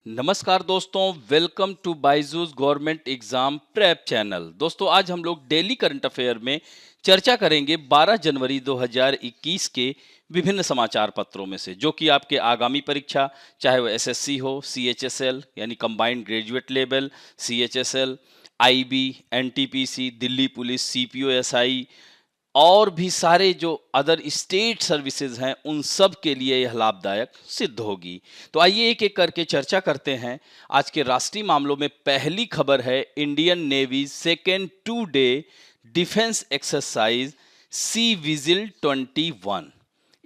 नमस्कार दोस्तों, welcome to Byju's government exam prep channel. दोस्तों, आज हम लोग डेली करंट अफेयर में चर्चा करेंगे 12 जनवरी 2021 के विभिन्न समाचार पत्रों में से, जो कि आपके आगामी परीक्षा, चाहे वो एसएससी हो, सीएचएसएल यानी combined graduate level, CHSL, IB, NTPC, Delhi police, CPO, SI और भी सारे जो अदर स्टेट सर्विसेज हैं, उन सब के लिए यह लाभदायक सिद्ध होगी। तो आइए एक एक करके चर्चा करते हैं। आज के राष्ट्रीय मामलों में पहली खबर है Indian navy second two day defence exercise sea vigil 21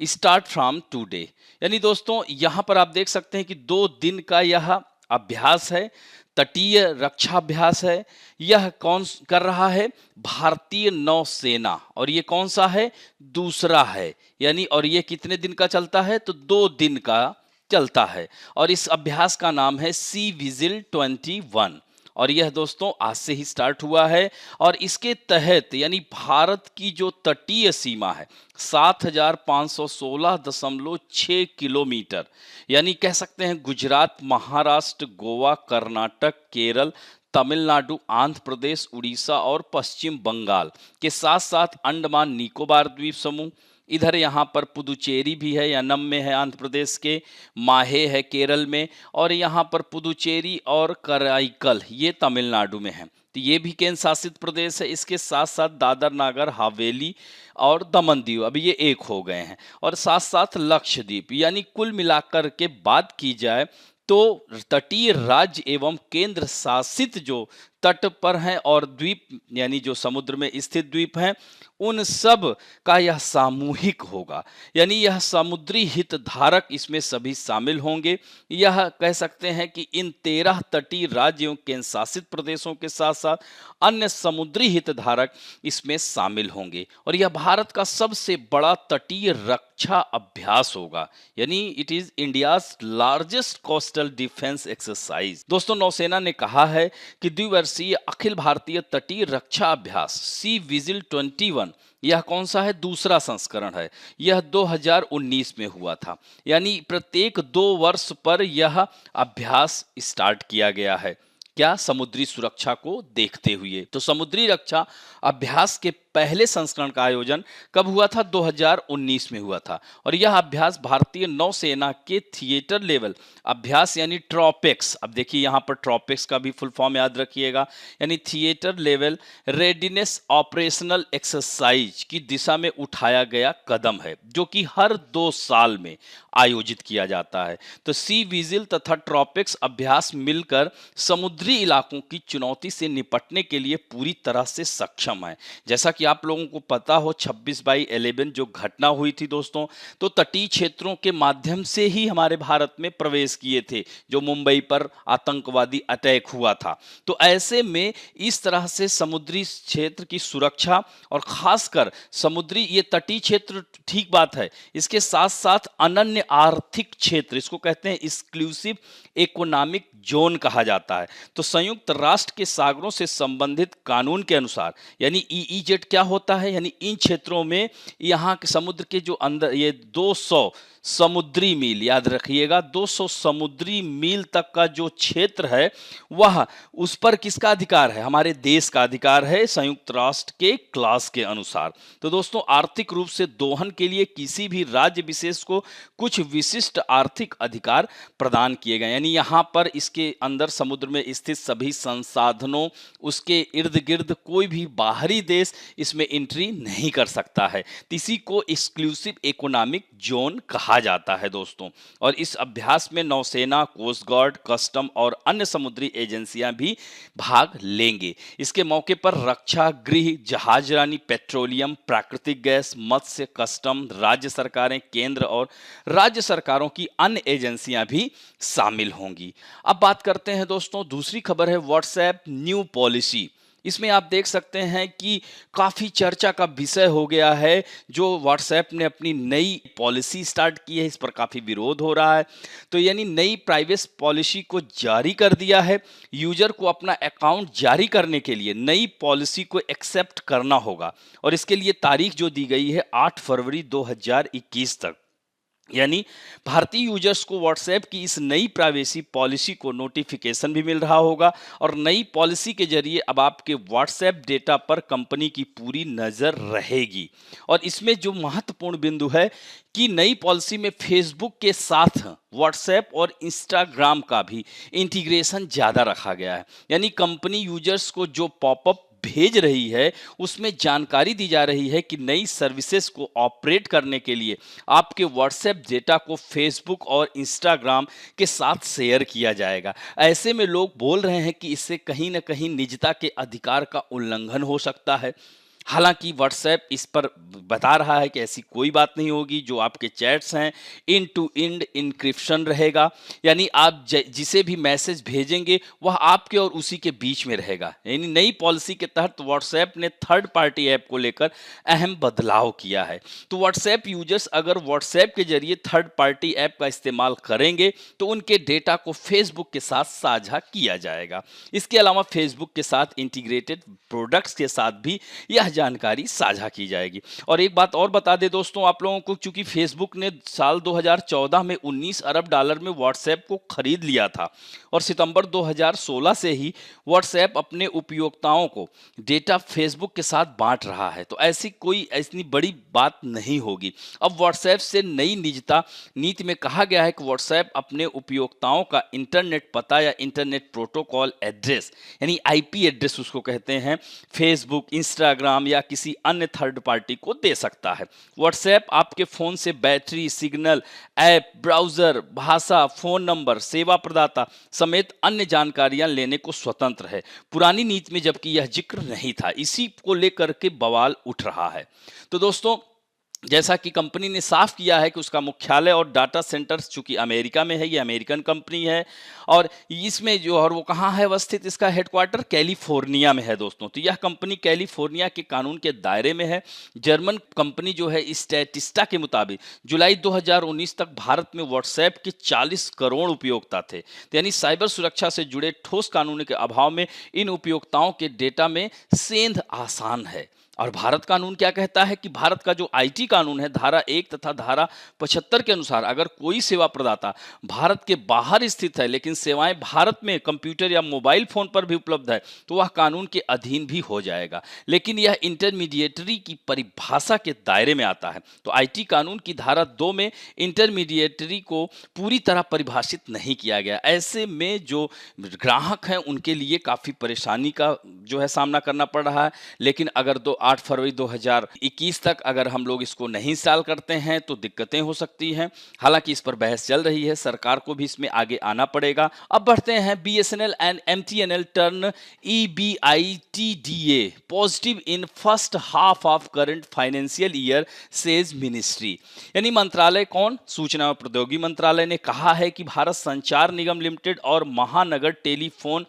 start from today. यानी दोस्तों, यहां पर आप देख सकते हैं कि 2 दिन का यह अभ्यास है, तटीय रक्षा अभ्यास है। यह कौन कर रहा है? भारतीय नौसेना। और ये कौन सा है? दूसरा है। यानी और ये कितने दिन का चलता है? तो 2 दिन का चलता है। और इस अभ्यास का नाम है सी विजिल 21। और यह दोस्तों आज से ही स्टार्ट हुआ है। और इसके तहत यानी भारत की जो तटीय सीमा है 7516.6 किलोमीटर, यानी कह सकते हैं गुजरात, महाराष्ट्र, गोवा, कर्नाटक, केरल, तमिलनाडु, आंध्र प्रदेश, उड़ीसा और पश्चिम बंगाल के साथ साथ अंडमान निकोबार द्वीप समूह, इधर यहाँ पर पुदुचेरी भी है, यनम में है आंध्र प्रदेश के, माहे है केरल में, और यहाँ पर पुदुचेरी और कराईकल ये तमिलनाडु में है। तो ये भी केंद्र शासित प्रदेश है। इसके साथ साथ दादर नागर हवेली और दमन दीव, अभी ये एक हो गए हैं, और साथ साथ लक्षद्वीप। यानी कुल मिलाकर के बात की जाए तो तटीय राज्य एवं केंद्र शासित जो तट पर हैं और द्वीप यानी जो समुद्र में स्थित द्वीप हैं, उन सब का यह सामूहिक होगा। यानी यह समुद्री हितधारक इसमें सभी शामिल होंगे। यह कह सकते हैं कि इन 13 तटीय राज्यों केंद्र शासित प्रदेशों के साथ साथ अन्य समुद्री हितधारक इसमें शामिल होंगे। और यह भारत का सबसे बड़ा तटीय रक्षा अभ्यास होगा। यानी it is India's largest coastal defence exercise. दोस्तों, नौसेना ने कहा है कि द्विवर्षीय अखिल भारतीय तटीय रक्षा अभ्यास सी विजिल 21, यह कौन सा है? दूसरा संस्करण है। यह 2019 में हुआ था। यानी प्रत्येक 2 वर्ष पर यह अभ्यास स्टार्ट किया गया है। क्या? समुद्री सुरक्षा को देखते हुए। तो समुद्री रक्षा अभ्यास के पहले संस्करण का आयोजन कब हुआ था? 2019 में हुआ था। और यह अभ्यास भारतीय नौसेना के थिएटर लेवल अभ्यास यानी ट्रॉपेक्स, अब देखिए यहाँ पर ट्रॉपेक्स का भी फुल फॉर्म याद रखिएगा, यानी theatre level readiness operational exercise की दिशा में उठाया गया कदम है, जो कि हर 2 साल में आयोजित किया जाता है। तो सी विजिल तथा ट्रॉपेक्स अभ्यास मिलकर समुद्री इलाकों की चुनौती से निपटने के लिए पूरी तरह से सक्षम है। जैसा कि आप लोगों को पता हो, 26/11 जो घटना हुई थी दोस्तों, तो तटीय क्षेत्रों के माध्यम से ही हमारे भारत में प्रवेश किए थे, जो मुंबई पर आतंकवादी अटैक हुआ था। तो ऐसे में इस तरह से समुद्री क्षेत्र की सुरक्षा और खासकर समुद्री ये तटीय क्षेत्र, ठीक बात है, इसके साथ साथ अनन्य आर्थिक क्षेत्र, इसको कहते हैं एक्सक्लूसिव इकोनॉमिक जोन कहा जाता है। तो संयुक्त राष्ट्र के सागरों से संबंधित कानून के अनुसार यानी ईईजेड क्या होता है? यानी इन क्षेत्रों में यहाँ के समुद्र के जो अंदर ये 200 समुद्री मील, याद रखिएगा, 200 समुद्री मील तक का जो क्षेत्र है, वह उस पर किसका अधिकार है? हमारे देश का अधिकार है संयुक्त राष्ट्र के क्लास के अनुसार। तो दोस्तों, आर्थिक रूप से दोहन के लिए किसी भी राज्य विशेष को कुछ विशिष्ट आर्थिक अधिकार प्रदान किए गए। यानी यहाँ पर इसके अंदर समुद्र में स्थित सभी संसाधनों, उसके इर्द गिर्द कोई भी बाहरी देश इसमें एंट्री नहीं कर सकता है। इसी को एक्सक्लूसिव इकोनॉमिक जोन कहा जाता है दोस्तों। और इस अभ्यास में नौसेना, कोस्ट गार्ड, कस्टम और अन्य समुद्री एजेंसियां भी भाग लेंगे। इसके मौके पर रक्षा, गृह, जहाजरानी, पेट्रोलियम, प्राकृतिक गैस, मत्स्य, कस्टम, राज्य सरकारें, केंद्र और राज्य सरकारों की अन्य एजेंसियां भी शामिल होंगी। अब बात करते हैं दोस्तों, दूसरी खबर है व्हाट्सएप न्यू पॉलिसी। इसमें आप देख सकते हैं कि काफ़ी चर्चा का विषय हो गया है। जो व्हाट्सएप ने अपनी नई पॉलिसी स्टार्ट की है, इस पर काफ़ी विरोध हो रहा है। तो यानी नई प्राइवेसी पॉलिसी को जारी कर दिया है। यूजर को अपना अकाउंट जारी करने के लिए नई पॉलिसी को एक्सेप्ट करना होगा, और इसके लिए तारीख जो दी गई है 8 फरवरी 2021 तक। यानी भारतीय यूजर्स को व्हाट्सएप की इस नई प्राइवेसी पॉलिसी को नोटिफिकेशन भी मिल रहा होगा और नई पॉलिसी के जरिए अब आपके व्हाट्सएप डेटा पर कंपनी की पूरी नज़र रहेगी। और इसमें जो महत्वपूर्ण बिंदु है कि नई पॉलिसी में फेसबुक के साथ व्हाट्सएप और इंस्टाग्राम का भी इंटीग्रेशन ज़्यादा रखा गया है। यानी कंपनी यूजर्स को जो पॉपअप भेज रही है उसमें जानकारी दी जा रही है कि नई सर्विसेज को ऑपरेट करने के लिए आपके व्हाट्सएप डेटा को फेसबुक और इंस्टाग्राम के साथ शेयर किया जाएगा। ऐसे में लोग बोल रहे हैं कि इससे कहीं ना कहीं निजता के अधिकार का उल्लंघन हो सकता है। हालांकि व्हाट्सएप इस पर बता रहा है कि ऐसी कोई बात नहीं होगी। जो आपके चैट्स हैं इन टू इंड इंक्रिप्शन रहेगा, यानी आप जिसे भी मैसेज भेजेंगे वह आपके और उसी के बीच में रहेगा। यानी नई पॉलिसी के तहत व्हाट्सएप ने थर्ड पार्टी ऐप को लेकर अहम बदलाव किया है। तो व्हाट्सएप यूजर्स अगर व्हाट्सएप के जरिए थर्ड पार्टी ऐप का इस्तेमाल करेंगे तो उनके डेटा को फेसबुक के साथ साझा किया जाएगा। इसके अलावा फेसबुक के साथ इंटीग्रेटेड प्रोडक्ट्स के साथ भी यह जानकारी साझा की जाएगी। और एक बात और बता दें दोस्तों आप लोगों को, क्योंकि फेसबुक ने साल 2014 में 19 अरब डॉलर में व्हाट्सएप को खरीद लिया था और सितंबर 2016 से ही व्हाट्सएप अपने उपयोक्ताओं को डेटा फेसबुक के साथ बांट रहा है। तो ऐसी कोई इतनी बड़ी बात नहीं होगी। अब व्हाट्सएप से नई निजता नीति में कहा गया है कि व्हाट्सएप अपने उपयोक्ताओं का इंटरनेट पता या इंटरनेट प्रोटोकॉल एड्रेस यानी आईपी एड्रेस उसको कहते हैं, फेसबुक, इंस्टाग्राम या किसी अन्य थर्ड पार्टी को दे सकता है। व्हाट्सएप आपके फोन से बैटरी, सिग्नल, ऐप, ब्राउजर, भाषा, फोन नंबर, सेवा प्रदाता समेत अन्य जानकारियां लेने को स्वतंत्र है। पुरानी नीति में जबकि यह जिक्र नहीं था, इसी को लेकर के बवाल उठ रहा है। तो दोस्तों जैसा कि कंपनी ने साफ किया है कि उसका मुख्यालय और डाटा सेंटर्स चूंकि अमेरिका में है, ये अमेरिकन कंपनी है और इसमें जो और वो कहाँ है अवस्थित, इसका हेडक्वार्टर कैलिफोर्निया में है दोस्तों। तो यह कंपनी कैलिफोर्निया के कानून के दायरे में है। जर्मन कंपनी जो है स्टैटिस्टा के मुताबिक जुलाई 2019 तक भारत में व्हाट्सएप के 40 करोड़ उपयोक्ता थे। तो यानी साइबर सुरक्षा से जुड़े ठोस कानून के अभाव में इन उपयोक्ताओं के डेटा में सेंध आसान है। और भारत कानून क्या कहता है कि भारत का जो आईटी कानून है धारा 1 तथा धारा 75 के अनुसार अगर कोई सेवा प्रदाता भारत के बाहर स्थित है लेकिन सेवाएं भारत में कंप्यूटर या मोबाइल फोन पर भी उपलब्ध है तो वह कानून के अधीन भी हो जाएगा, लेकिन यह इंटरमीडिएटरी की परिभाषा के दायरे में आता है। तो आईटी कानून की धारा 2 में इंटरमीडिएटरी को पूरी तरह परिभाषित नहीं किया गया। ऐसे में जो ग्राहक हैं उनके लिए काफ़ी परेशानी का जो है सामना करना पड़ रहा है। लेकिन अगर 8 फरवरी 2021 तक अगर हम लोग इसको नहीं इंस्टॉल करते हैं तो दिक्कतें हो सकती हैं। हालांकि इस पर बहस चल रही है, सरकार को भी इसमें आगे आना पड़ेगा। अब बढ़ते हैं BSNL and MTNL turn EBITDA positive in first half of current financial year says ministry. यानी मंत्रालय कौन, सूचना और प्रौद्योगिकी मंत्रालय ने कहा है कि भारत संचार निगम लिमिटेड और महानगर टेलीफोन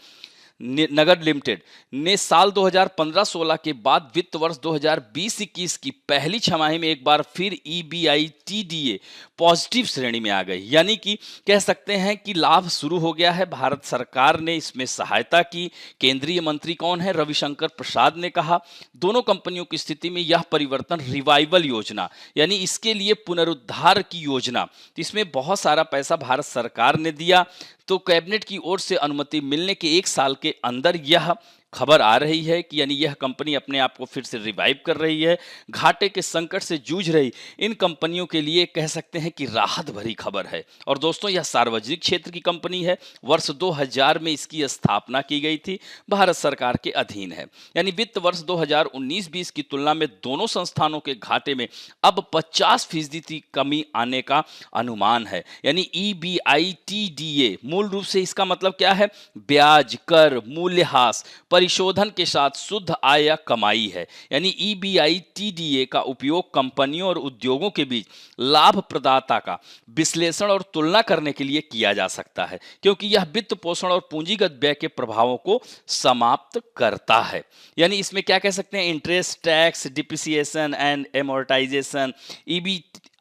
नगर लिमिटेड ने साल 2015-16 के बाद वित्त वर्ष 2020-21 की पहली छमाही में एक बार फिर ईबीआईटीडीए पॉजिटिव श्रेणी में आ गई। यानी कि कह सकते हैं कि लाभ शुरू हो गया है। भारत सरकार ने इसमें सहायता की। केंद्रीय मंत्री कौन है, रविशंकर प्रसाद ने कहा दोनों कंपनियों की स्थिति में यह परिवर्तन रिवाइवल योजना यानी इसके लिए पुनरुद्धार की योजना, इसमें बहुत सारा पैसा भारत सरकार ने दिया। तो कैबिनेट की ओर से अनुमति मिलने के 1 साल के अंदर यह खबर आ रही है कि यानी यह कंपनी अपने आप को फिर से रिवाइव कर रही है। घाटे के संकट से जूझ रही इन कंपनियों के लिए कह सकते हैं कि राहत भरी खबर है। और दोस्तों यह सार्वजनिक क्षेत्र की कंपनी है, वर्ष 2000 में इसकी स्थापना की गई थी, भारत सरकार के अधीन है। यानी वित्त वर्ष 2019-20 की तुलना में दोनों संस्थानों के घाटे में अब 50% की कमी आने का अनुमान है। यानी ईबीआईटीडीए मूल रूप से इसका मतलब क्या है, ब्याज, कर, मूल्यह्रास, परिशोधन के साथ शुद्ध आय या कमाई है। यानी ईबीआईटीडीए का उपयोग कंपनियों और उद्योगों के बीच लाभ प्रदाता का विश्लेषण और तुलना करने के लिए किया जा सकता है, क्योंकि यह वित्त पोषण और पूंजीगत व्यय के प्रभावों को समाप्त करता है। यानी इसमें क्या कह सकते हैं, interest, tax, depreciation and amortisation,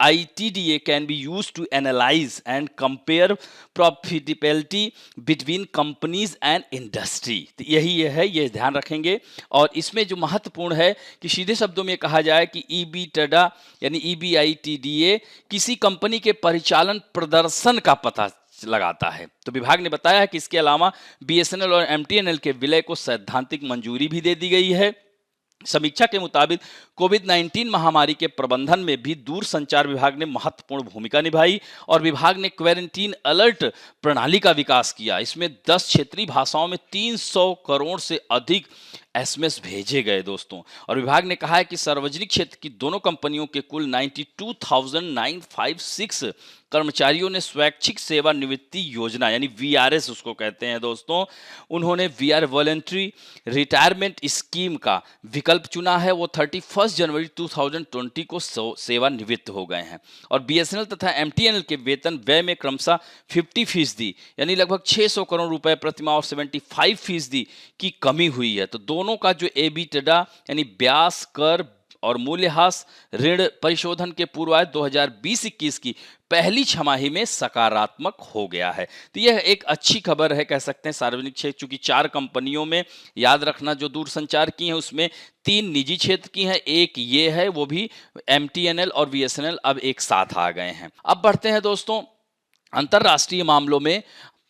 ITDA can be used to analyze and compare profitability between companies and industry। तो यही है, ये ध्यान रखेंगे। और इसमें जो महत्वपूर्ण है कि सीधे शब्दों में कहा जाए कि EBITDA यानी EBITDA किसी कंपनी के परिचालन प्रदर्शन का पता लगाता है। तो विभाग ने बताया है कि इसके अलावा BSNL और MTNL के विलय को सैद्धांतिक मंजूरी भी दे दी गई है। समीक्षा के मुताबिक कोविड-19 महामारी के प्रबंधन में भी दूरसंचार विभाग ने महत्वपूर्ण भूमिका निभाई और विभाग ने क्वारंटीन अलर्ट प्रणाली का विकास किया। इसमें 10 क्षेत्रीय भाषाओं में 300 करोड़ से अधिक SMS भेजे गए दोस्तों। और विभाग ने कहा है कि सार्वजनिक क्षेत्र की दोनों कंपनियों के कुल 92,956 कर्मचारियों ने स्वैच्छिक सेवानिवृत्ति योजना यानी VRS उसको कहते हैं दोस्तों, उन्होंने VR वॉलंटरी रिटायरमेंट स्कीम का विकल्प चुना है। वो 31 जनवरी 2020 को सेवानिवृत्त हो गए हैं। और BSNL तथा MTNL के वेतन व्यय में क्रमशः 50% यानी लगभग 600 करोड़ रुपए प्रतिमाह और 75% की कमी हुई है। तो दोनों का जो EBITDA यानी ब्याज, कर और मूल्यह्रास ऋण परिशोधन के पूर्वायद 2020-21 की पहली छमाही में सकारात्मक हो गया है। तो यह एक अच्छी खबर है, कह सकते हैं सार्वजनिक क्षेत्र, चूंकि 4 कंपनियों में याद रखना जो दूरसंचार की हैं उसमें 3 निजी क्षेत्र की हैं, एक ये है, वो भी MTNL और BSNL अब एक साथ आ गए हैं। अब बढ़ते हैं दोस्तों अंतरराष्ट्रीय मामलों में।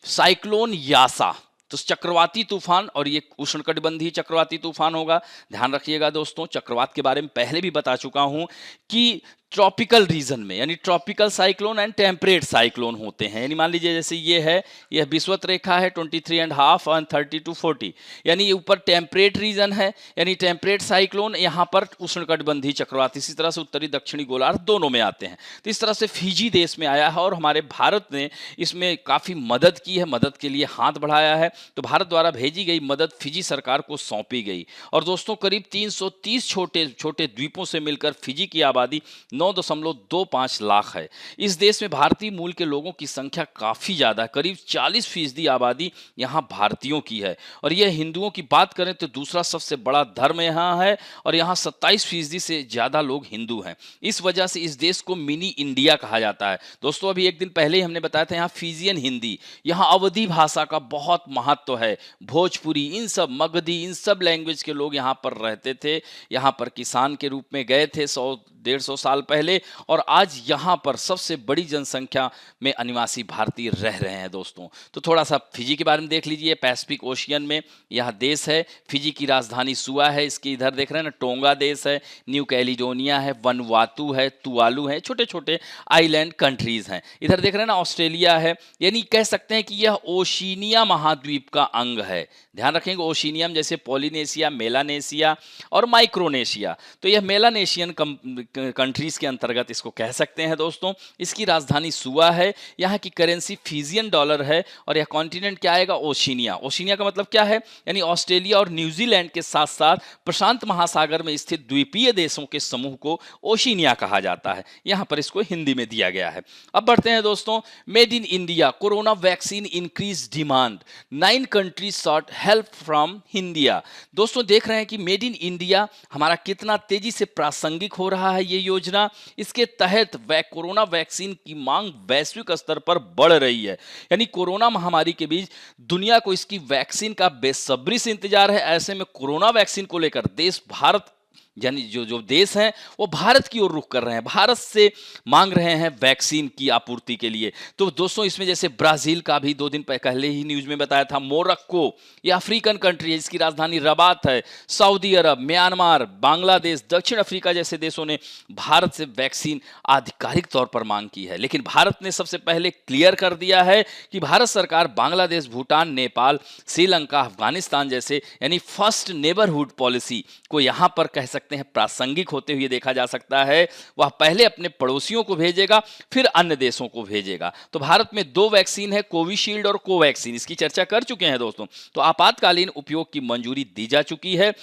साइक्लोन यासा तो चक्रवाती तूफान, और ये उष्णकटिबंधीय चक्रवाती तूफान होगा। ध्यान रखिएगा दोस्तों, चक्रवात के बारे में पहले भी बता चुका हूं कि ट्रॉपिकल रीजन में यानी tropical cyclone and temperate cyclone होते हैं। यानी मान लीजिए जैसे ये है, यह विषुवत रेखा है 23.5 और 30 to 40, यानी ये ऊपर टेम्परेट रीजन है यानी टेम्परेट साइक्लोन, यहाँ पर उष्णकटिबंधीय चक्रवात। इसी तरह से उत्तरी दक्षिणी गोलार्ध दोनों में आते हैं। तो इस तरह से फिजी देश में आया है और हमारे भारत ने इसमें काफ़ी मदद की है, मदद के लिए हाथ बढ़ाया है। तो भारत द्वारा भेजी गई मदद फिजी सरकार को सौंपी गई। और दोस्तों करीब 330 छोटे छोटे द्वीपों से मिलकर फिजी की आबादी 9.25 लाख है। इस देश में भारतीय मूल के लोगों की संख्या काफ़ी ज़्यादा है, करीब 40% आबादी यहाँ भारतीयों की है। और यह हिंदुओं की बात करें तो दूसरा सबसे बड़ा धर्म यहाँ है और यहाँ 27% से ज़्यादा लोग हिंदू हैं। इस वजह से इस देश को मिनी इंडिया कहा जाता है। दोस्तों अभी एक दिन पहले ही हमने बताया था यहाँ फिजियन हिंदी, यहाँ अवधी भाषा का बहुत महत्व है। भोजपुरी, इन सब मगधी, इन सब लैंग्वेज के लोग यहाँ पर रहते थे, यहाँ पर किसान के रूप में गए थे 100-150 साल पहले, और आज यहाँ पर सबसे बड़ी जनसंख्या में अनिवासी भारतीय रह रहे हैं दोस्तों। तो थोड़ा सा फिजी के बारे में देख लीजिए। पैसिफिक ओशियन में यह देश है। फिजी की राजधानी सुआ है, इसके इधर देख रहे हैं ना टोंगा देश है, न्यू कैलिडोनिया है, वनवातु है, तुवालू है, छोटे छोटे आइलैंड कंट्रीज हैं। इधर देख रहे हैं ना ऑस्ट्रेलिया है, यानी कह सकते हैं कि यह ओशिनिया महाद्वीप का अंग है। ध्यान रखेंगे ओशिनियम जैसे पॉलिनेशिया, मेलानेशिया और माइक्रोनेशिया, तो यह मेलानेशियन कंट्रीज के अंतर्गत इसको कह सकते हैं दोस्तों। इसकी राजधानी सुआ है, यहाँ की करेंसी फिजियन डॉलर है और यह कॉन्टिनेंट क्या आएगा, ओशिनिया। ओशिनिया का मतलब क्या है, यानी ऑस्ट्रेलिया और न्यूजीलैंड के साथ साथ प्रशांत महासागर में स्थित द्वीपीय देशों के समूह को ओशिनिया कहा जाता है। यहाँ पर इसको हिंदी में दिया गया है। अब बढ़ते हैं दोस्तों, made in India corona vaccine increase demand, 9 countries sought help from India. दोस्तों देख रहे हैं कि मेड इन इंडिया हमारा कितना तेजी से प्रासंगिक हो रहा है ये योजना। इसके तहत कोरोना वैक्सीन की मांग वैश्विक स्तर पर बढ़ रही है, यानी कोरोना महामारी के बीच दुनिया को इसकी वैक्सीन का बेसब्री से इंतजार है। ऐसे में कोरोना वैक्सीन को लेकर देश भारत यानी जो देश हैं वो भारत की ओर रुख कर रहे हैं, भारत से मांग रहे हैं वैक्सीन की आपूर्ति के लिए। तो दोस्तों इसमें जैसे ब्राजील का भी 2 दिन पहले ही न्यूज में बताया था, मोरक्को, ये अफ्रीकन कंट्री है, इसकी राजधानी रबात है, सऊदी अरब, म्यांमार, बांग्लादेश, दक्षिण अफ्रीका जैसे देशों ने भारत से वैक्सीन आधिकारिक तौर पर मांग की है। लेकिन भारत ने सबसे पहले क्लियर कर दिया है कि भारत सरकार बांग्लादेश, भूटान, नेपाल, श्रीलंका, अफगानिस्तान जैसे यानी फर्स्ट नेबरहुड पॉलिसी को यहाँ पर कह सकते हैं प्रासंगिक होते हुए देखा जा सकता है। वह पहले अपने पड़ोसियों को भेजेगा फिर अन्य देशों को भेजेगा। तो भारत में 2 वैक्सीन है, कोविशील्ड और कोवैक्सीन, इसकी चर्चा कर चुके हैं दोस्तों। तो आपातकालीन उपयोग की मंजूरी दी जा चुकी है।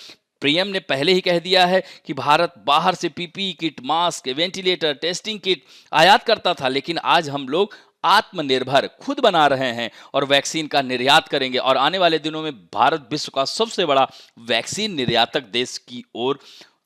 पीएम ने पहले ही कह दिया है कि भारत बाहर से PPE kit, mask, ventilator, testing kit आयात करता था, लेकिन आज हम लोग आत्मनिर्भर खुद बना रहे हैं और वैक्सीन का निर्यात करेंगे। और आने वाले दिनों में भारत विश्व का सबसे बड़ा वैक्सीन निर्यातक देश की ओर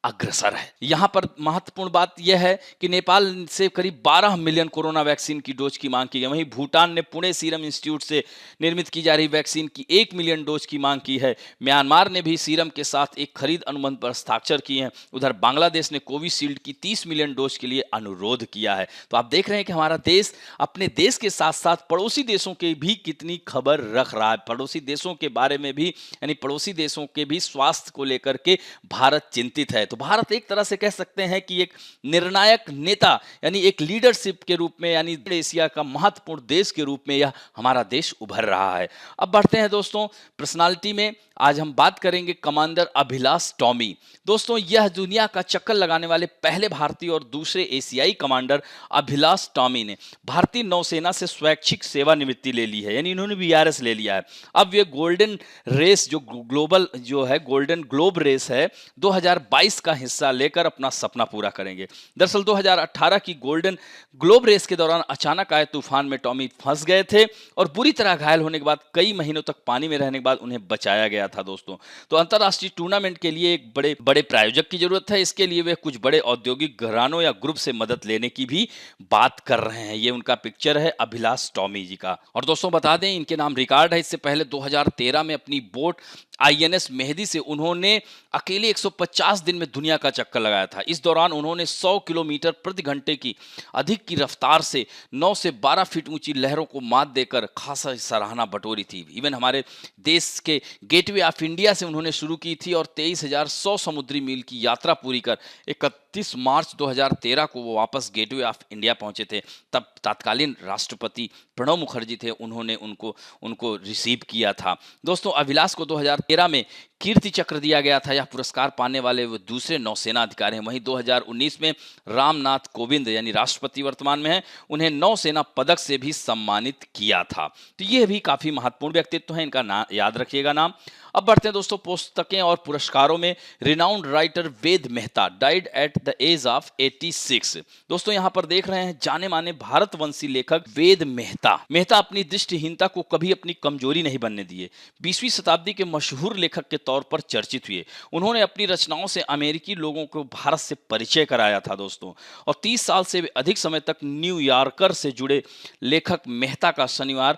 अग्रसर है। यहाँ पर महत्वपूर्ण बात यह है कि नेपाल से करीब 12 मिलियन कोरोना वैक्सीन की डोज की मांग की गई। वहीं भूटान ने पुणे सीरम इंस्टीट्यूट से निर्मित की जा रही वैक्सीन की 1 मिलियन डोज की मांग की है। म्यांमार ने भी सीरम के साथ एक खरीद अनुबंध पर हस्ताक्षर किए हैं। उधर बांग्लादेश ने कोविशील्ड की 30 मिलियन डोज के लिए अनुरोध किया है। तो आप देख रहे हैं कि हमारा देश अपने देश के साथ साथ पड़ोसी देशों के भी कितनी खबर रख रहा है। पड़ोसी देशों के बारे में भी, यानी पड़ोसी देशों के भी स्वास्थ्य को लेकर के भारत चिंतित है। तो भारत एक तरह से कह सकते हैं कि एक निर्णायक नेता, यानी एक लीडरशिप के रूप में, यानी एशिया का महत्वपूर्ण देश के रूप में यह हमारा देश उभर रहा है। अब बढ़ते हैं दोस्तों पर्सनालिटी में। आज हम बात करेंगे कमांडर अभिलाष टॉमी। दोस्तों यह दुनिया का चक्कर लगाने वाले पहले भारतीय और दूसरे एशियाई कमांडर अभिलाष टॉमी ने भारतीय नौसेना से स्वैच्छिक सेवानिवृत्ति ले ली है, यानी इन्होंने वीआरएस ले लिया है। अब ये गोल्डन रेस जो है गोल्डन ग्लोब रेस है 2022 का हिस्सा लेकर अपना सपना पूरा करेंगे। दरअसल 2018 की गोल्डन ग्लोब रेस के दौरान अचानक आए तूफान में टॉमी फंस गए थे और बुरी तरह घायल होने के बाद कई महीनों तक पानी में रहने के बाद उन्हें बचाया गया था दोस्तों। तो अंतरराष्ट्रीय टूर्नामेंट के लिए एक बड़े बड़े प्रायोजक की जरूरत है। इसके लिए वे कुछ बड़े औद्योगिक घरानों या ग्रुप से मदद लेने की भी बात कर रहे हैं। ये उनका पिक्चर है अभिलाष टॉमी जी का। और दोस्तों बता दें इनके नाम रिकॉर्ड है। इससे पहले 2013 में अपनी बोट आईएनएस मेहदी से उन्होंने अकेले 150 दिन में दुनिया का चक्कर लगाया था। इस दौरान उन्होंने 100 किलोमीटर प्रति घंटे की अधिक की रफ्तार से 9 से 12 फीट ऊंची लहरों को मात देकर खासा सराहना बटोरी थी। इवन हमारे देश के गेटवे ऑफ इंडिया से उन्होंने शुरू की थी और 23,100 समुद्री मील की यात्रा पूरी कर 31 मार्च 2013 को वो वापस गेटवे ऑफ इंडिया पहुंचे थे। तब तत्कालीन राष्ट्रपति प्रणब मुखर्जी थे, उन्होंने उनको रिसीव किया था। दोस्तों अभिलाष को 2013 में कीर्ति चक्र दिया गया था। यह पुरस्कार पाने वाले वो दूसरे नौसेना अधिकारी हैं। वहीं 2019 में रामनाथ कोविंद यानी राष्ट्रपति वर्तमान में हैं, उन्हें नौसेना पदक से भी सम्मानित किया था। तो ये भी काफी महत्वपूर्ण व्यक्तित्व है, इनका याद रखिएगा नाम। अब बढ़ते हैं दोस्तों पुस्तकें और पुरस्कारों में। Renowned writer Ved Mehta died at the age of 86। दोस्तों यहाँ पर देख रहे हैं जाने माने भारतवंशी लेखक वेद मेहता अपनी दृष्टिहीनता को कभी अपनी कमजोरी नहीं बनने दिए। 20वीं शताब्दी के मशहूर लेखक के तौर पर चर्चित हुए। उन्होंने अपनी रचनाओं से अमेरिकी लोगों को भारत से परिचय कराया था दोस्तों। और 30 साल से अधिक समय तक न्यूयॉर्कर से जुड़े लेखक मेहता का शनिवार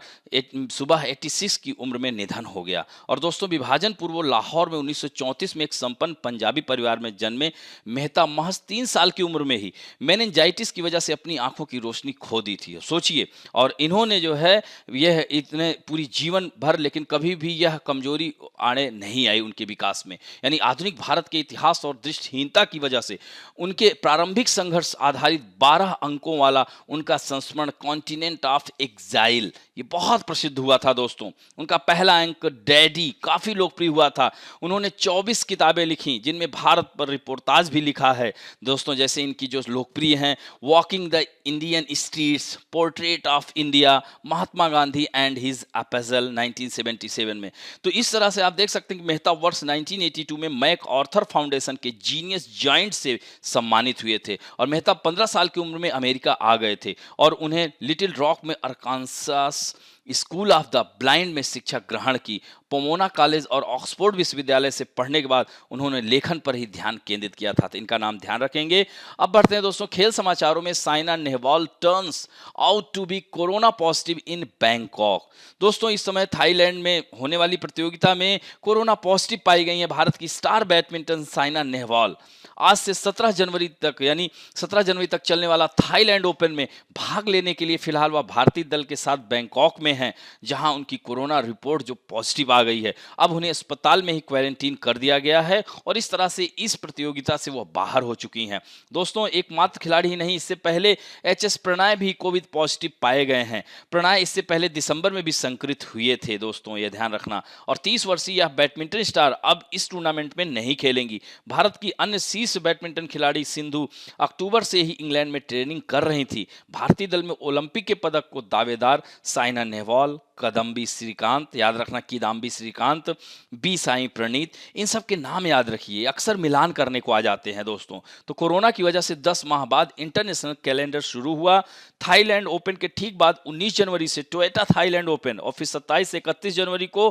सुबह 86 की उम्र में निधन हो गया। और दोस्तों विभाजन पूर्व लाहौर में 1934 में एक संपन्न पंजाबी परिवार में जन्मे मेहता महज 3 साल की उम्र में ही मेनिंजाइटिस की वजह से अपनी आंखों की रोशनी खो दी थी, सोचिए। और इन्होंने जो है यह इतने पूरी जीवन भर लेकिन कभी भी यह कमजोरी आड़े नहीं आई उनके विकास में। यानी आधुनिक भारत के इतिहास और दृष्टिहीनता की वजह से उनके प्रारंभिक संघर्ष आधारित 12 अंकों वाला उनका संस्मरण कॉन्टिनेंट ऑफ एग्जाइल ये बहुत प्रसिद्ध हुआ था दोस्तों। उनका पहला अंक डैडी काफी लोकप्रिय हुआ था। उन्होंने 24 किताबें लिखी जिनमें भारत पर रिपोर्टाज भी लिखा है दोस्तों। जैसे इनकी जो लोकप्रिय हैं walking the Indian streets, portrait of India, Mahatma Gandhi and his apostles 1977 में। तो इस तरह से आप देख सकते हैं कि मेहता वर्ष 1982 में मैक ऑर्थर फाउंडेशन के जीनियस जॉइंट से सम्मानित हुए थे। और मेहता 15 साल की उम्र में अमेरिका आ गए थे और उन्हें लिटिल रॉक में अरकानसास स्कूल ऑफ द ब्लाइंड में शिक्षा ग्रहण की। पोमोना कॉलेज और ऑक्सफोर्ड विश्वविद्यालय से पढ़ने के बाद उन्होंने लेखन पर ही ध्यान केंद्रित किया था। तो इनका नाम ध्यान रखेंगे। अब बढ़ते हैं दोस्तों खेल समाचारों में। Saina Nehwal turns out to be corona positive in Bangkok. दोस्तों इस समय थाईलैंड में होने वाली प्रतियोगिता में कोरोना पॉजिटिव पाई गई है भारत की स्टार बैडमिंटन साइना नेहवाल। आज से 17 जनवरी तक यानी 17 जनवरी तक चलने वाला थाईलैंड ओपन में भाग लेने के लिए फिलहाल वह भारतीय दल के साथ बैंकॉक में हैं, जहां उनकी कोरोना रिपोर्ट जो पॉजिटिव आ गई है। अब उन्हें अस्पताल में ही क्वारंटीन कर दिया गया है और इस तरह से इस प्रतियोगिता से वह बाहर हो चुकी हैं। दोस्तों एकमात्र खिलाड़ी ही नहीं, इससे पहले एचएस प्रणय भी कोविड पॉजिटिव पाए गए हैं। प्रणय इससे पहले दिसंबर में भी संक्रमित हुए थे दोस्तों, यह ध्यान रखना। और 30 वर्षीय यह बैडमिंटन स्टार अब इस टूर्नामेंट में नहीं खेलेंगी। भारत की अन्य शीर्ष बैडमिंटन खिलाड़ी सिंधु अक्टूबर से ही इंग्लैंड में ट्रेनिंग कर रही थी। भारतीय दल में ओलंपिक के पदक को दावेदार साइना नेहवाल, कदम्बी श्रीकांत, याद रखना किदाम्बी श्रीकांत, बी साई प्रणीत, इन सब के नाम याद रखिए, अक्सर मिलान करने को आ जाते हैं दोस्तों। तो कोरोना की वजह से 10 माह बाद इंटरनेशनल कैलेंडर शुरू हुआ। थाईलैंड ओपन के ठीक बाद 19 जनवरी से टोयोटा थाईलैंड ओपन और फिर 27 से 31 जनवरी को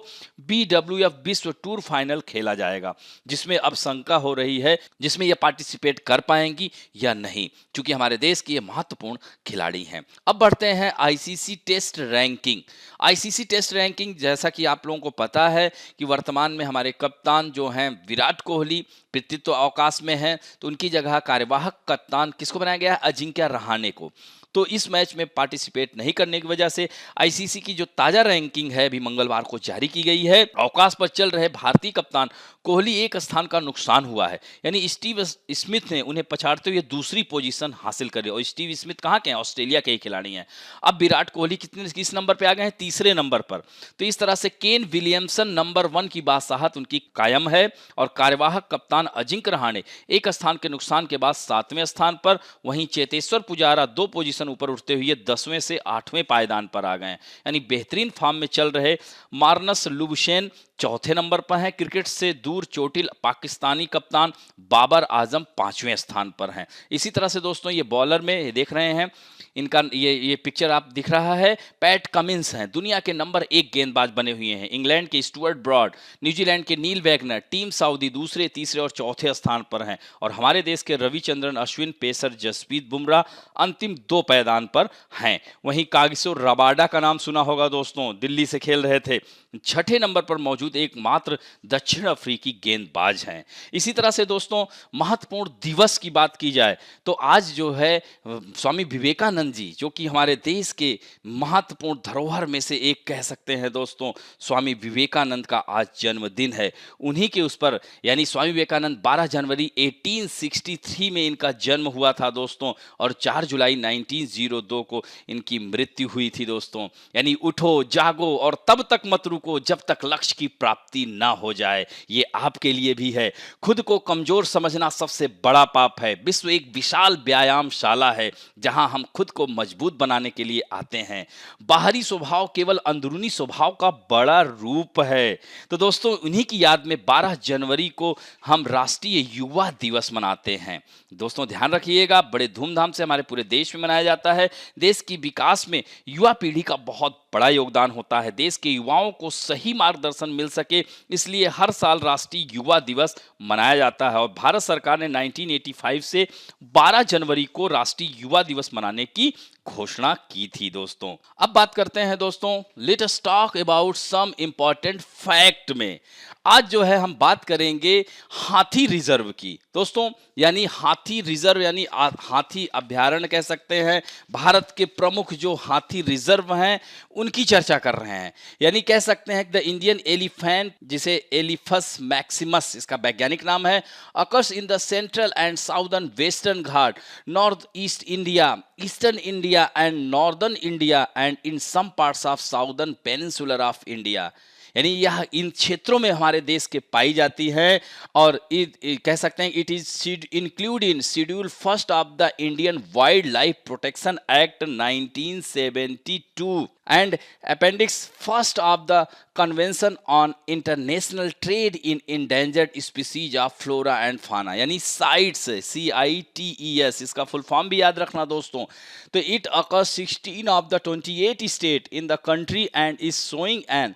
BWF विश्व टूर फाइनल खेला जाएगा, जिसमें अब शंका हो रही है, जिसमें में ये पार्टिसिपेट कर पाएंगी या नहीं, क्योंकि हमारे देश की ये महत्वपूर्ण खिलाड़ी हैं। अब बढ़ते हैं ICC test ranking. ICC test ranking, जैसा कि आप लोगों को पता है कि वर्तमान में हमारे कप्तान जो हैं विराट कोहली पितृत्व अवकाश में हैं, तो उनकी जगह कार्यवाहक कप्तान किसको बनाया गया है? अजिंक्य रहाणे को। तो इस मैच में पार्टिसिपेट नहीं करने की वजह से आईसीसी की जो ताजा रैंकिंग है अभी मंगलवार को जारी की गई है, अवकाश पर चल रहे भारतीय कप्तान कोहली एक स्थान का नुकसान हुआ है, यानी स्टीव स्मिथ ने उन्हें पछाड़ते हुए दूसरी पोजीशन हासिल करी। और स्टीव स्मिथ कहाँ के हैं? ऑस्ट्रेलिया के ही खिलाड़ी हैं। अब विराट कोहली किस नंबर पे आ गए हैं? तीसरे नंबर पर। तो इस तरह से केन विलियमसन नंबर 1 की बादशाहत उनकी कायम है और कार्यवाहक कप्तान अजिंक्य रहाणे एक स्थान के नुकसान के बाद 7वें स्थान पर। वहीं चेतेश्वर पुजारा 2 पोजीशन ऊपर उठते हुए 10वें से 8वें पायदान पर आ गए हैं, यानी बेहतरीन फॉर्म में चल रहे मार्नस लुबशेन चौथे नंबर पर हैं। क्रिकेट से दूर चोटिल पाकिस्तानी कप्तान बाबर आजम 5वें स्थान पर हैं। इसी तरह से दोस्तों ये बॉलर में देख रहे हैं, इनका ये पिक्चर आप दिख रहा है, पैट कमिंस हैं, दुनिया के नंबर 1 गेंदबाज बने हुए हैं। इंग्लैंड के स्टुअर्ट ब्रॉड, न्यूजीलैंड के नील वैगनर, टीम सऊदी दूसरे, तीसरे और चौथे स्थान पर हैं। और हमारे देश के रविचंद्रन अश्विन, पेसर जसप्रीत बुमराह अंतिम 2 पायदान पर हैं। वहीं कागिसो रबाडा का नाम सुना होगा दोस्तों, दिल्ली से खेल रहे थे, 6ठे नंबर पर मौजूद एकमात्र दक्षिण अफ्रीकी गेंदबाज हैं। इसी तरह से दोस्तों महत्वपूर्ण दिवस की बात की जाए तो आज जो है स्वामी विवेकानंद जी, जो कि हमारे देश के महत्वपूर्ण धरोहर में से एक कह सकते हैं दोस्तों, स्वामी विवेकानंद का आज जन्मदिन है। उन्हीं के उस पर यानी स्वामी विवेकानंद 12 जनवरी 1863 में इनका जन्म हुआ था दोस्तों, और 4 जुलाई 1902 को इनकी मृत्यु हुई थी दोस्तों। यानी उठो जागो और तब तक मत रुको जब तक लक्ष्य की प्राप्ति ना हो जाए। ये आपके लिए भी है। खुद को कमजोर समझना सबसे बड़ा पाप है। विश्व एक विशाल व्यायामशाला है जहां हम खुद को मजबूत बनाने के लिए आते हैं। बाहरी स्वभाव केवल अंदरूनी स्वभाव का बड़ा रूप है। तो दोस्तों उन्हीं की याद में 12 जनवरी को हम राष्ट्रीय युवा दिवस मनाते हैं। दोस्तों ध्यान रखिएगा, बड़े धूमधाम से हमारे पूरे देश में मनाया जाता है। देश की विकास में युवा पीढ़ी का बहुत बड़ा योगदान होता है। देश के युवाओं को सही मार्गदर्शन मिल सके, इसलिए हर साल राष्ट्रीय युवा दिवस मनाया जाता है। और भारत सरकार ने 1985 से 12 जनवरी को राष्ट्रीय युवा दिवस मनाने की घोषणा की थी दोस्तों। अब बात करते हैं दोस्तों, let us talk about some important fact में। आज जो है हम बात करेंगे हाथी रिजर्व की दोस्तों, यानी हाथी रिजर्व यानी हाथी अभ्यारण्य कह सकते हैं। भारत के प्रमुख जो हाथी रिजर्व हैं उनकी चर्चा कर रहे हैं। यानी कह सकते हैं द इंडियन एलिफेंट, जिसे एलिफस मैक्सिमस इसका वैज्ञानिक नाम है, occurs in the central and southern western Ghat, north east India, eastern India and northern India and in some parts of southern peninsular of India. यानी यह इन क्षेत्रों में हमारे देश के पाई जाती है। और कह सकते हैं it is include in schedule first of the Indian wild life protection act 1972 and appendix first of the convention on international trade in endangered species of flora and fauna, यानी CITES, CITES इसका full form भी याद रखना दोस्तों। तो it occurs 16 of the 28 state in the country and is showing an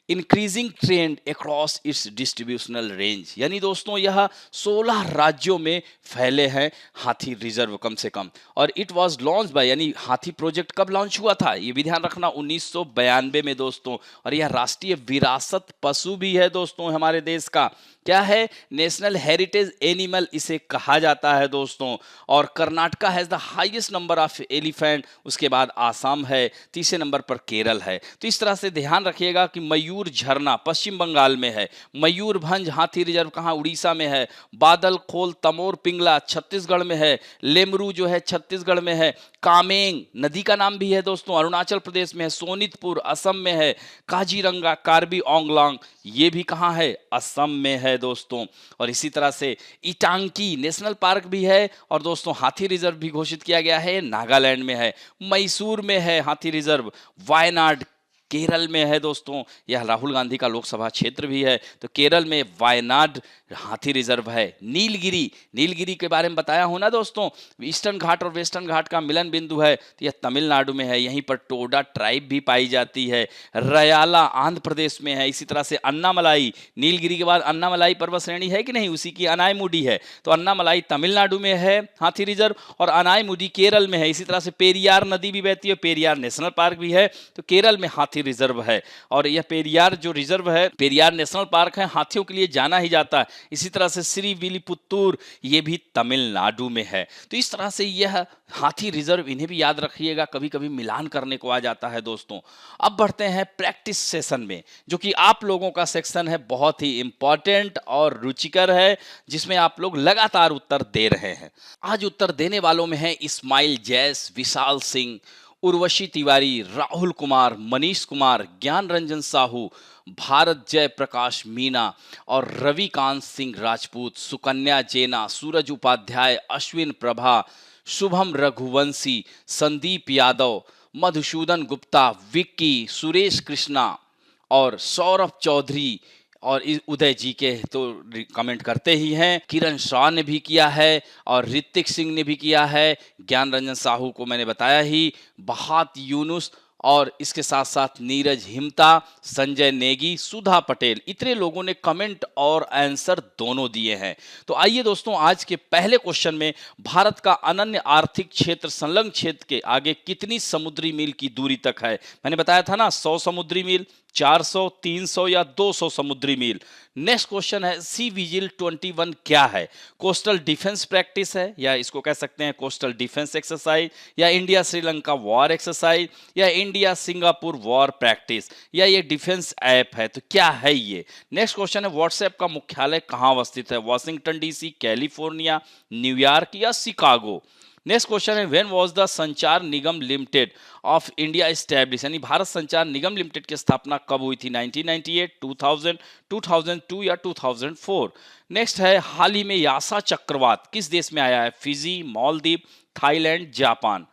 increasing trend across its distributional range. यानी दोस्तों यह 16 राज्यों में फैले हैं हाथी रिजर्व कम से कम। और इट वाज लॉन्च बाय, यानी हाथी प्रोजेक्ट कब लॉन्च हुआ था ये भी ध्यान रखना, 1992 में दोस्तों। और यह राष्ट्रीय विरासत पशु भी है दोस्तों हमारे देश का। क्या है? नेशनल हेरिटेज एनिमल इसे कहा जाता है दोस्तों। और Karnataka has the highest number of elephant, उसके बाद आसाम है, तीसरे नंबर पर केरल है। तो इस तरह से ध्यान रखिएगा कि मयूर झरना पश्चिम बंगाल में है, मयूरभंज हाथी रिजर्व कहाँ? उड़ीसा में है, बादल खोल तमोर पिंगला छत्तीसगढ़ में है, लेमरू जो है छत्तीसगढ़ में है, कामेंग नदी का नाम भी है दोस्तों अरुणाचल प्रदेश में है, सोनितपुर असम में है, काजीरंगा कार्बी ओंगलांग ये भी कहाँ है? असम में है दोस्तों। और इसी तरह से इटांकी नेशनल पार्क भी है। और दोस्तों हाथी रिजर्व भी घोषित किया गया है, नागालैंड में है, मैसूर में है हाथी रिजर्व, वायनाड केरल में है दोस्तों। यह राहुल गांधी का लोकसभा क्षेत्र भी है। तो केरल में वायनाड हाथी रिजर्व है। नीलगिरी, नीलगिरी के बारे में बताया हूं ना दोस्तों, ईस्टर्न घाट और वेस्टर्न घाट का मिलन बिंदु है, तो यह तमिलनाडु में है, यहीं पर टोडा ट्राइब भी पाई जाती है। रयाला आंध्र प्रदेश में है। इसी तरह से अन्नामलाई, नीलगिरी के बाद अन्नामलाई पर्वत श्रेणी है कि नहीं, उसी की अनायमुडी है, तो अन्नामलाई तमिलनाडु में है हाथी रिजर्व, और अनायमुडी केरल में है। इसी तरह से पेरियार नदी भी बहती है, पेरियार नेशनल पार्क भी है, तो केरल में हाथी रिजर्व है। और यह पेरियार जो रिजर्व है, पेरियार नेशनल पार्क है, हाथियों के लिए जाना ही जाता है। इसी तरह से श्रीविल्लिपुत्तूर, ये भी तमिलनाडु में है। तो इस तरह से यह हाथी रिजर्व, इन्हें भी याद रखिएगा, कभी कभी मिलान करने को आ जाता है दोस्तों। अब बढ़ते हैं प्रैक्टिस सेशन में, जो कि आप लोगों का सेक्शन है, बहुत ही इंपॉर्टेंट और रुचिकर है, जिसमें आप लोग लगातार उत्तर दे रहे हैं। आज उत्तर देने वालों में है इस्माइल जैस, विशाल सिंह, उर्वशी तिवारी, राहुल कुमार, मनीष कुमार, ज्ञान रंजन साहू, भारत जय प्रकाश मीना और रविकांत सिंह राजपूत, सुकन्या जेना, सूरज उपाध्याय, अश्विन प्रभा, शुभम रघुवंशी, संदीप यादव, मधुसूदन गुप्ता, विक्की, सुरेश कृष्णा और सौरभ चौधरी, और उदय जी के तो कमेंट करते ही हैं। किरण शाह ने भी किया है और ऋतिक सिंह ने भी किया है। ज्ञान रंजन साहू को मैंने बताया ही, बहात यूनुस, और इसके साथ साथ नीरज हिमता, संजय नेगी, सुधा पटेल, इतने लोगों ने कमेंट और आंसर दोनों दिए हैं। तो आइए दोस्तों, आज के पहले क्वेश्चन में, भारत का अनन्य आर्थिक क्षेत्र संलग्न क्षेत्र के आगे कितनी समुद्री मील की दूरी तक है? मैंने बताया था ना, 100 समुद्री मील, 400, 300 या 200 समुद्री मील। नेक्स्ट क्वेश्चन है, सी विजिल 21 क्या है? कोस्टल डिफेंस प्रैक्टिस है, या इसको कह सकते हैं कोस्टल डिफेंस एक्सरसाइज, या इंडिया श्रीलंका वॉर एक्सरसाइज, या इंडिया सिंगापुर वॉर प्रैक्टिस, या ये डिफेंस ऐप है? तो क्या है ये? नेक्स्ट क्वेश्चन है, व्हाट्सएप का मुख्यालय कहां अवस्थित है? वाशिंगटन डीसी, कैलिफोर्निया, न्यूयॉर्क या शिकागो? नेक्स्ट क्वेश्चन है, व्हेन वाज द संचार निगम लिमिटेड ऑफ इंडिया एस्टैब्लिश, यानी भारत संचार निगम लिमिटेड की स्थापना कब हुई थी? 1998, 2000, 2002 या 2004? नेक्स्ट है, हाल ही में यासा चक्रवात किस देश में आया है? Fiji, Maldives, Thailand, Japan?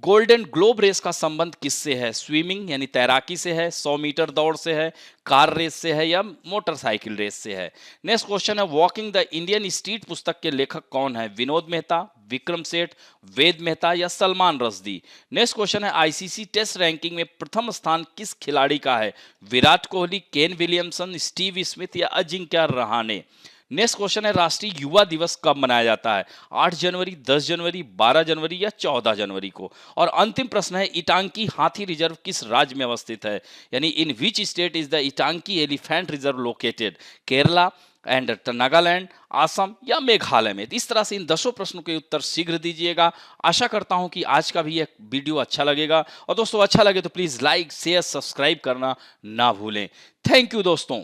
Golden globe race का संबंध किससे है? स्विमिंग यानी तैराकी से है, 100 मीटर दौड़ से है, कार रेस से है, या मोटरसाइकिल रेस से है? नेक्स्ट क्वेश्चन है, वॉकिंग द इंडियन स्ट्रीट पुस्तक के लेखक कौन है? विनोद मेहता, विक्रम सेठ, वेद मेहता या सलमान रश्दी? नेक्स्ट क्वेश्चन है, आईसीसी टेस्ट रैंकिंग में प्रथम स्थान किस खिलाड़ी का है? Virat Kohli, Kane Williamson, Steve Smith या अजिंक्य रहाणे? नेक्स्ट क्वेश्चन है, राष्ट्रीय युवा दिवस कब मनाया जाता है? 8 जनवरी, 10 जनवरी, 12 जनवरी या 14 जनवरी को? और अंतिम प्रश्न है, इटांकी हाथी रिजर्व किस राज्य में अवस्थित है? यानी in which state is the Intanki elephant reserve located? Kerala and Nagaland, Assam या मेघालय में? इस तरह से इन 10 प्रश्नों के उत्तर शीघ्र दीजिएगा। आशा करता हूं कि आज का भी यह वीडियो अच्छा लगेगा, और दोस्तों अच्छा लगे तो प्लीज लाइक, शेयर, सब्सक्राइब करना ना भूलें। थैंक यू दोस्तों।